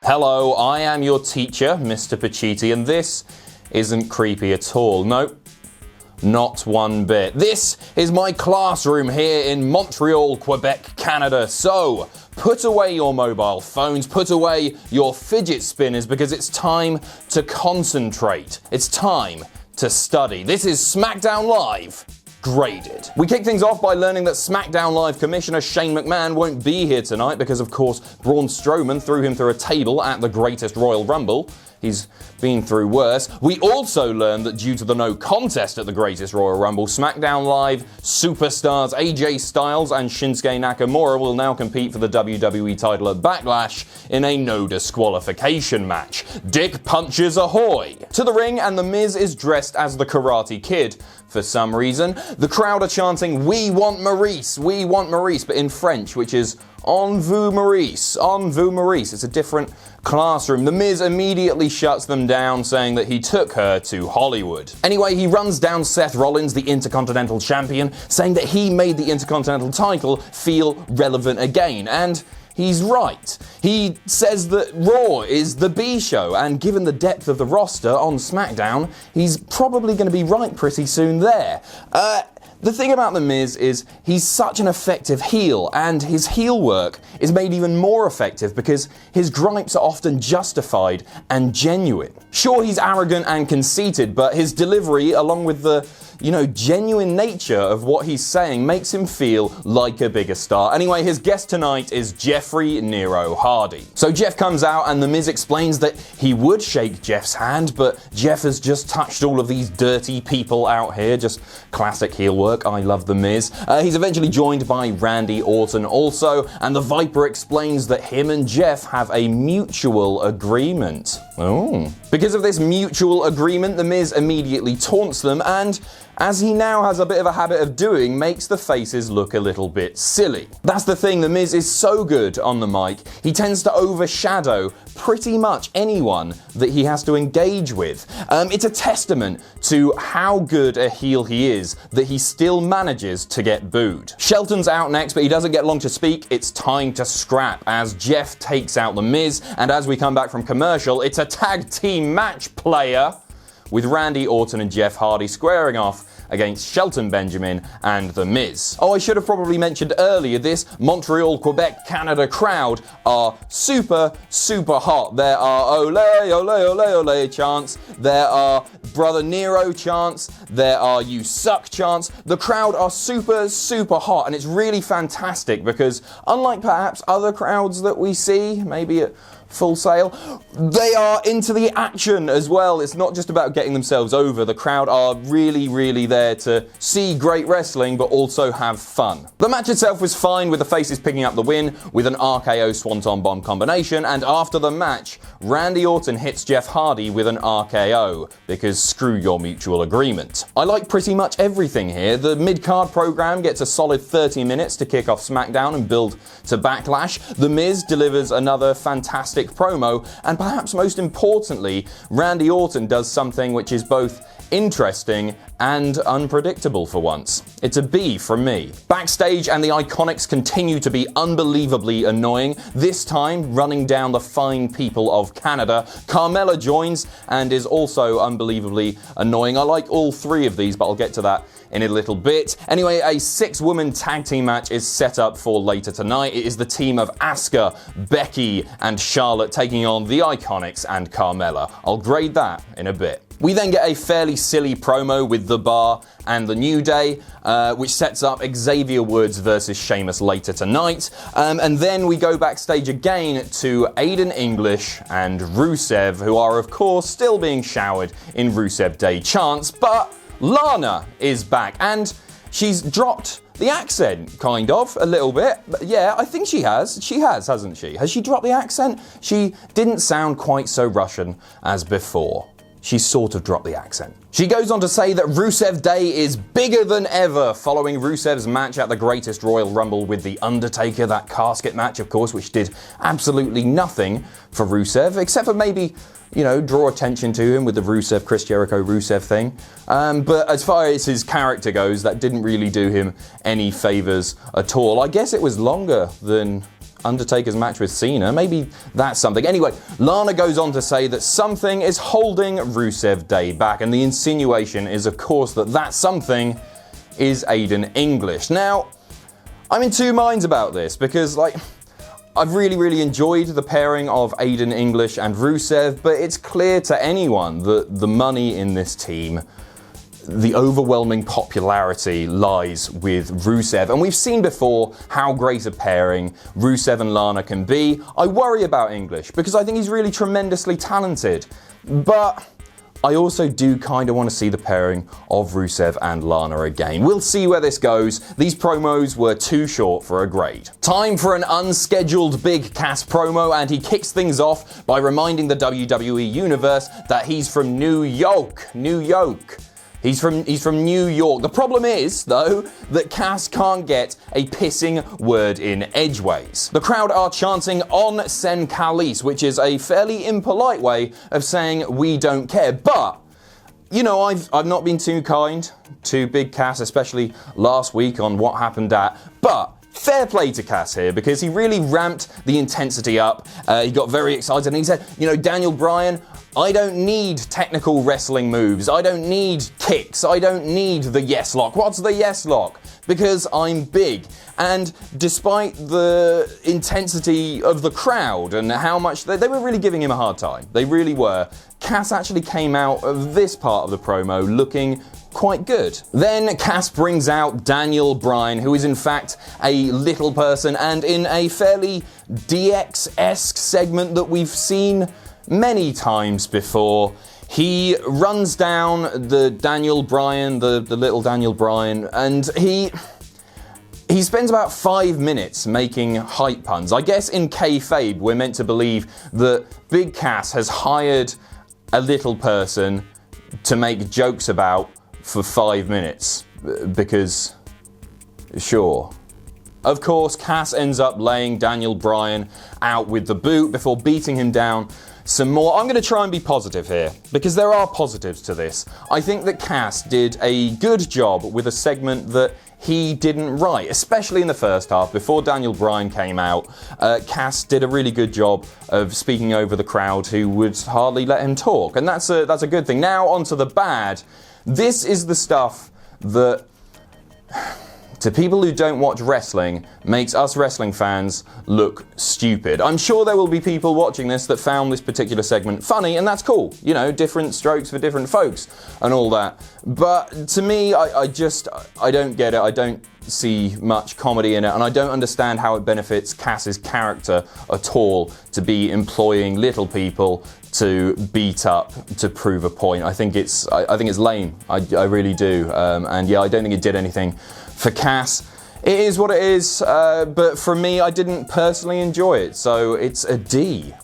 Hello, I am your teacher, Mr. Pacitti, and this isn't creepy at all. Nope. Not one bit. This is my classroom here in Montreal, Quebec, Canada. So, put away your mobile phones, put away your fidget spinners, because it's time to concentrate. It's time to study. This is Smackdown Live. Graded. We kick things off by learning that SmackDown Live Commissioner Shane McMahon won't be here tonight because, of course, Braun Strowman threw him through a table at the Greatest Royal Rumble. He's been through worse. We also learned that due to the no contest at the Greatest Royal Rumble, SmackDown Live superstars AJ Styles and Shinsuke Nakamura will now compete for the WWE title at Backlash in a no disqualification match. Dick punches ahoy! To the ring, and The Miz is dressed as the Karate Kid. For some reason, the crowd are chanting, "We want Maurice, we want Maurice," but in French, which is "En vous Maurice, en vous Maurice." It's a different classroom. The Miz immediately shuts them down, saying that he took her to Hollywood. Anyway, he runs down Seth Rollins, the Intercontinental Champion, saying that he made the Intercontinental title feel relevant again, and he's right. He says that Raw is the B show, and given the depth of the roster on SmackDown, he's probably going to be right pretty soon there. The thing about The Miz is he's such an effective heel, and his heel work is made even more effective because his gripes are often justified and genuine. Sure, he's arrogant and conceited, but his delivery, along with the genuine nature of what he's saying, makes him feel like a bigger star. Anyway, his guest tonight is Jeffrey Nero Hardy. So Jeff comes out and The Miz explains that he would shake Jeff's hand, but Jeff has just touched all of these dirty people out here. Just classic heel work. I love The Miz. He's eventually joined by Randy Orton also, and the Viper explains that him and Jeff have a mutual agreement. Oh. Because of this mutual agreement, The Miz immediately taunts them, and as he now has a bit of a habit of doing, makes the faces look a little bit silly. That's the thing, The Miz is so good on the mic, he tends to overshadow pretty much anyone that he has to engage with. It's a testament to how good a heel he is that he still manages to get booed. Shelton's out next, but he doesn't get long to speak. It's time to scrap as Jeff takes out The Miz, and as we come back from commercial, it's a tag team match, player, with Randy Orton and Jeff Hardy squaring off against Shelton Benjamin and The Miz. Oh, I should have probably mentioned earlier, this Montreal, Quebec, Canada crowd are super, super hot. There are ole, ole, ole, ole chants. There are Brother Nero chants. There are You Suck chants. The crowd are super, super hot, and it's really fantastic because unlike perhaps other crowds that we see, maybe at Full Sail, they are into the action as well. It's not just about getting themselves over. The crowd are really, really there to see great wrestling, but also have fun. The match itself was fine, with the faces picking up the win with an RKO Swanton Bomb combination, and after the match, Randy Orton hits Jeff Hardy with an RKO, because screw your mutual agreement. I like pretty much everything here. The mid-card program gets a solid 30 minutes to kick off SmackDown and build to Backlash. The Miz delivers another fantastic promo, and perhaps most importantly, Randy Orton does something which is both interesting and unpredictable for once. It's a B from me. Backstage, and the IIconics continue to be unbelievably annoying, this time running down the fine people of Canada. Carmella joins and is also unbelievably annoying. I like all three of these, but I'll get to that in a little bit. Anyway, a 6-woman tag team match is set up for later tonight. It is the team of Asuka, Becky, and Charlotte taking on the IIconics and Carmella. I'll grade that in a bit. We then get a fairly silly promo with The Bar and The New Day, which sets up Xavier Woods versus Sheamus later tonight. And then we go backstage again to Aiden English and Rusev, who are, of course, still being showered in Rusev Day chants, but Lana is back, and she's dropped the accent, kind of, a little bit. But yeah, I think she has. She has, hasn't she? Has she dropped the accent? She didn't sound quite so Russian as before. She sort of dropped the accent. She goes on to say that Rusev Day is bigger than ever following Rusev's match at the Greatest Royal Rumble with The Undertaker, that casket match, of course, which did absolutely nothing for Rusev, except for maybe, draw attention to him with the Rusev, Chris Jericho Rusev thing. But as far as his character goes, that didn't really do him any favors at all. I guess it was longer than Undertaker's match with Cena. Maybe that's something. Anyway, Lana goes on to say that something is holding Rusev Day back, and the insinuation is, of course, that something is Aiden English. Now, I'm in two minds about this because, I've really enjoyed the pairing of Aiden English and Rusev, but it's clear to anyone that the money in this team, the overwhelming popularity, lies with Rusev. And we've seen before how great a pairing Rusev and Lana can be. I worry about English because I think he's really tremendously talented. But I also do kind of want to see the pairing of Rusev and Lana again. We'll see where this goes. These promos were too short for a grade. Time for an unscheduled Big Cass promo, and he kicks things off by reminding the WWE Universe that he's from New York. He's from New York. The problem is, though, that Cass can't get a pissing word in edgeways. The crowd are chanting "On Sen Kalis," which is a fairly impolite way of saying we don't care. But, you know, I've not been too kind to Big Cass, especially last week on what happened at. But fair play to Cass here, because he really ramped the intensity up. He got very excited and he said, you know, Daniel Bryan, I don't need technical wrestling moves. I don't need kicks. I don't need the yes lock. What's the yes lock? Because I'm big. And despite the intensity of the crowd and how much they were really giving him a hard time, they really were, Cass actually came out of this part of the promo looking quite good. Then Cass brings out Daniel Bryan, who is in fact a little person, and in a fairly DX-esque segment that we've seen many times before, he runs down the Daniel Bryan, the little Daniel Bryan, and he spends about 5 minutes making hype puns. I guess in kayfabe we're meant to believe that Big Cass has hired a little person to make jokes about for 5 minutes, because sure. Of course, Cass ends up laying Daniel Bryan out with the boot before beating him down some more. I'm going to try and be positive here, because there are positives to this. I think that Cass did a good job with a segment that he didn't write, especially in the first half. Before Daniel Bryan came out, Cass did a really good job of speaking over the crowd who would hardly let him talk, and that's a good thing. Now onto the bad. This is the stuff that, to people who don't watch wrestling, makes us wrestling fans look stupid. I'm sure there will be people watching this that found this particular segment funny, and that's cool. You know, different strokes for different folks and all that. But to me, I don't get it. I don't see much comedy in it, and I don't understand how it benefits Cass's character at all to be employing little people to beat up to prove a point. I think it's lame. I really do. And yeah, I don't think it did anything for Cass. It is what it is, but for me, I didn't personally enjoy it, so it's a D.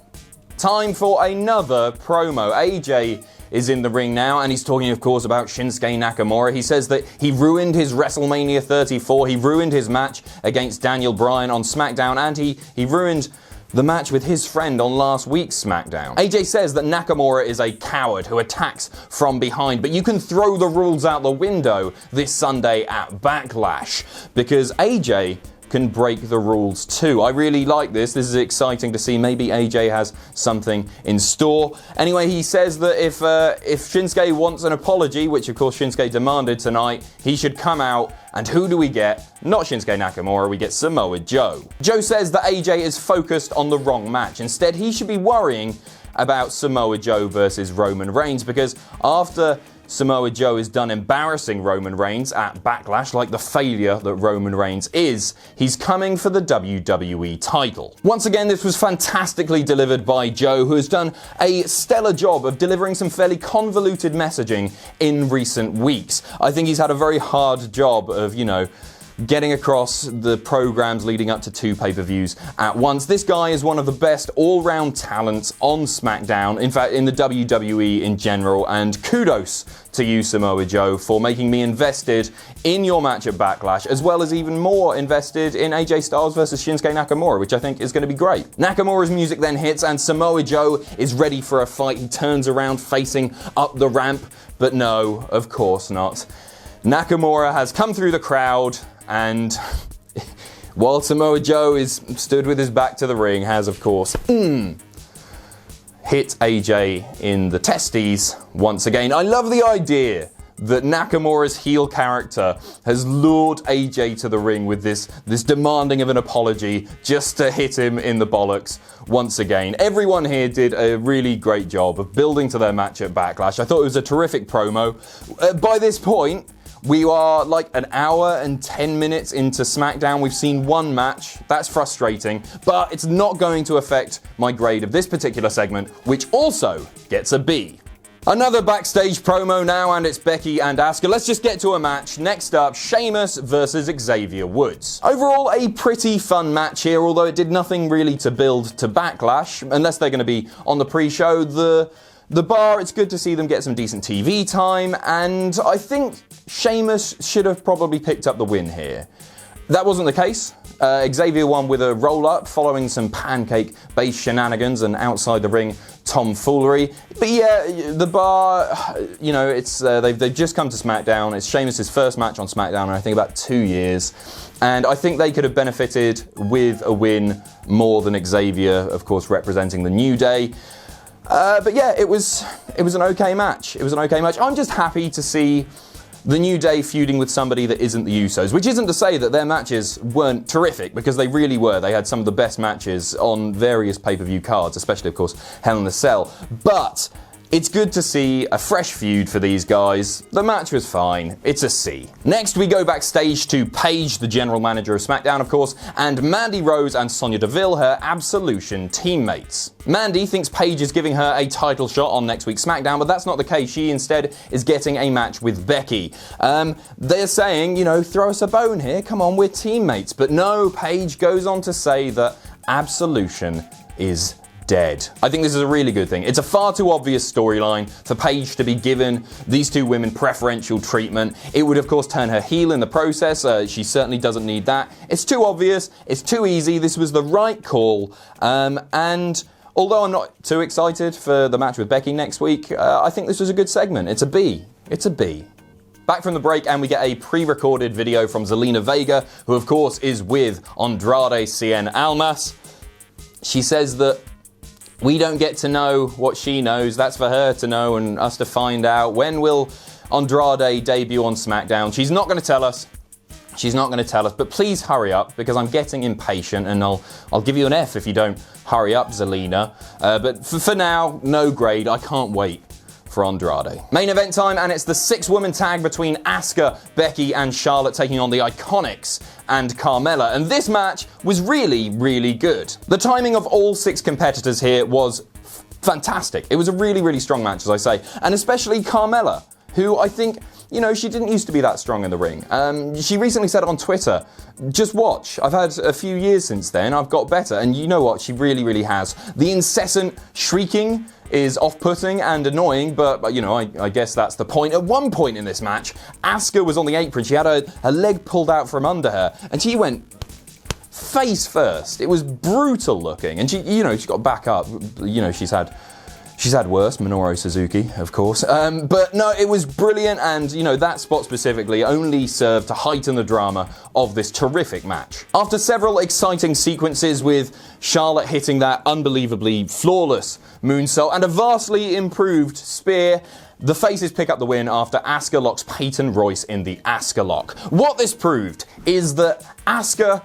Time for another promo. AJ is in the ring now, and he's talking, of course, about Shinsuke Nakamura. He says that he ruined his WrestleMania 34, he ruined his match against Daniel Bryan on SmackDown, and he ruined the match with his friend on last week's SmackDown. AJ says that Nakamura is a coward who attacks from behind, but you can throw the rules out the window this Sunday at Backlash, because AJ can break the rules too. I really like this. This is exciting to see. Maybe AJ has something in store. Anyway, he says that if Shinsuke wants an apology, which of course Shinsuke demanded tonight, he should come out. And who do we get? Not Shinsuke Nakamura, we get Samoa Joe. Joe says that AJ is focused on the wrong match. Instead, he should be worrying about Samoa Joe versus Roman Reigns, because after Samoa Joe is done embarrassing Roman Reigns at Backlash, like the failure that Roman Reigns is, he's coming for the WWE title. Once again, this was fantastically delivered by Joe, who has done a stellar job of delivering some fairly convoluted messaging in recent weeks. I think he's had a very hard job of, you know, getting across the programs leading up to 2 pay-per-views at once. This guy is one of the best all-round talents on SmackDown, in fact in the WWE in general, and kudos to you, Samoa Joe, for making me invested in your match at Backlash, as well as even more invested in AJ Styles versus Shinsuke Nakamura, which I think is going to be great. Nakamura's music then hits and Samoa Joe is ready for a fight. He turns around facing up the ramp, but no, of course not. Nakamura has come through the crowd, and While Samoa Joe is stood with his back to the ring, has of course hit AJ in the testes once again. I love the idea that Nakamura's heel character has lured AJ to the ring with this demanding of an apology just to hit him in the bollocks once again. Everyone here did a really great job of building to their match at Backlash. I thought it was a terrific promo. By this point, we are like an hour and 10 minutes into SmackDown. We've seen one match. That's frustrating, but it's not going to affect my grade of this particular segment, which also gets a B. Another backstage promo now, and it's Becky and Asuka. Let's just get to a match. Next up, Sheamus versus Xavier Woods. Overall, a pretty fun match here, although it did nothing really to build to Backlash, unless they're going to be on the pre-show. The bar, it's good to see them get some decent TV time, and I think Sheamus should have probably picked up the win here. That wasn't the case. Xavier won with a roll-up following some pancake-based shenanigans and outside the ring tomfoolery. But yeah, the bar, you know, it's they've just come to SmackDown. It's Sheamus' first match on SmackDown in I think about 2 years. And I think they could have benefited with a win more than Xavier, of course, representing the New Day. But yeah, it was an okay match. It was an okay match. I'm just happy to see the New Day feuding with somebody that isn't the Usos, which isn't to say that their matches weren't terrific, because they really were. They had some of the best matches on various pay-per-view cards, especially, of course, Hell in a Cell. But it's good to see a fresh feud for these guys. The match was fine. It's a C. Next, we go backstage to Paige, the general manager of SmackDown, of course, and Mandy Rose and Sonya Deville, her Absolution teammates. Mandy thinks Paige is giving her a title shot on next week's SmackDown, but that's not the case. She instead is getting a match with Becky. They're saying, you know, throw us a bone here. Come on, we're teammates. But no, Paige goes on to say that Absolution is dead. I think this is a really good thing. It's a far too obvious storyline for Paige to be given these two women preferential treatment. It would, of course, turn her heel in the process. She certainly doesn't need that. It's too obvious. It's too easy. This was the right call. And although I'm not too excited for the match with Becky next week, I think this was a good segment. It's a B. It's a B. Back from the break, and we get a pre-recorded video from Zelina Vega, who, of course, is with Andrade Cien Almas. She says that we don't get to know what she knows. That's for her to know and us to find out. When will Andrade debut on SmackDown? She's not going to tell us. She's not going to tell us. But please hurry up, because I'm getting impatient, and I'll give you an F if you don't hurry up, Zelina. But for now, no grade. I can't wait for Andrade. Main event time, and it's the 6-woman tag between Asuka, Becky, and Charlotte taking on the IIconics and Carmella. And this match was really, really good. The timing of all 6 competitors here was fantastic. It was a really, really strong match, as I say. And especially Carmella, who I think, you know, she didn't used to be that strong in the ring. She recently said on Twitter, just watch. I've had a few years since then. I've got better. And you know what? She really, really has. The incessant shrieking is off-putting and annoying, but you know, I guess that's the point. At one point in this match, Asuka was on the apron. She had her leg pulled out from under her, and she went face first. It was brutal looking, and she got back up. You know, she's had worse, Minoru Suzuki, of course. But no, it was brilliant, and you know, that spot specifically only served to heighten the drama of this terrific match. After several exciting sequences with Charlotte hitting that unbelievably flawless moonsault and a vastly improved spear, the faces pick up the win after Asuka locks Peyton Royce in the Asuka lock. What this proved is that Asuka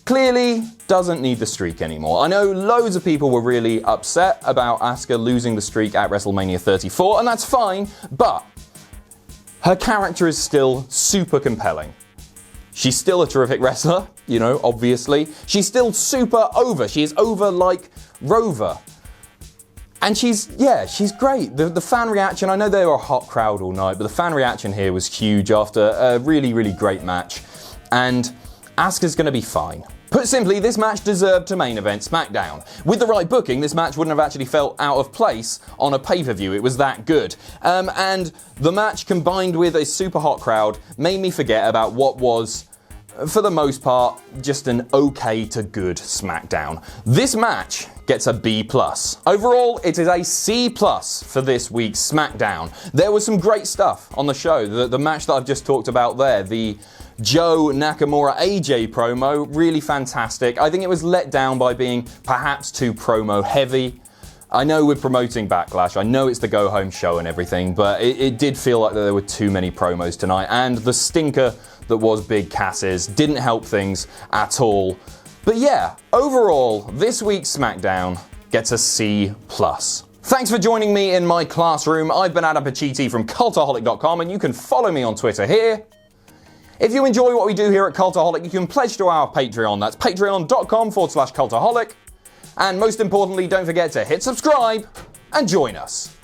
clearly doesn't need the streak anymore. I know loads of people were really upset about Asuka losing the streak at WrestleMania 34, and that's fine, but her character is still super compelling. She's still a terrific wrestler, you know, obviously. She's still super over. She is over like Rover. And she's great. The fan reaction, I know they were a hot crowd all night, but the fan reaction here was huge after a really, really great match. And Asuka's going to be fine. Put simply, this match deserved to main event SmackDown. With the right booking, this match wouldn't have actually felt out of place on a pay-per-view. It was that good. And the match, combined with a super hot crowd, made me forget about what was, for the most part, just an okay to good SmackDown. This match gets a B+. Overall, it is a C+ for this week's SmackDown. There was some great stuff on the show. The match that I've just talked about there, the Joe Nakamura AJ promo, really fantastic. I think it was let down by being perhaps too promo heavy. I know we're promoting Backlash, I know it's the go-home show and everything, but it did feel like there were too many promos tonight, and the stinker that was Big Cass's didn't help things at all. But yeah, overall, this week's SmackDown gets a C+. Thanks for joining me in my classroom. I've been Adam Pacitti from Cultaholic.com, and you can follow me on Twitter here. If you enjoy what we do here at Cultaholic, you can pledge to our Patreon. That's patreon.com/Cultaholic. And most importantly, don't forget to hit subscribe and join us.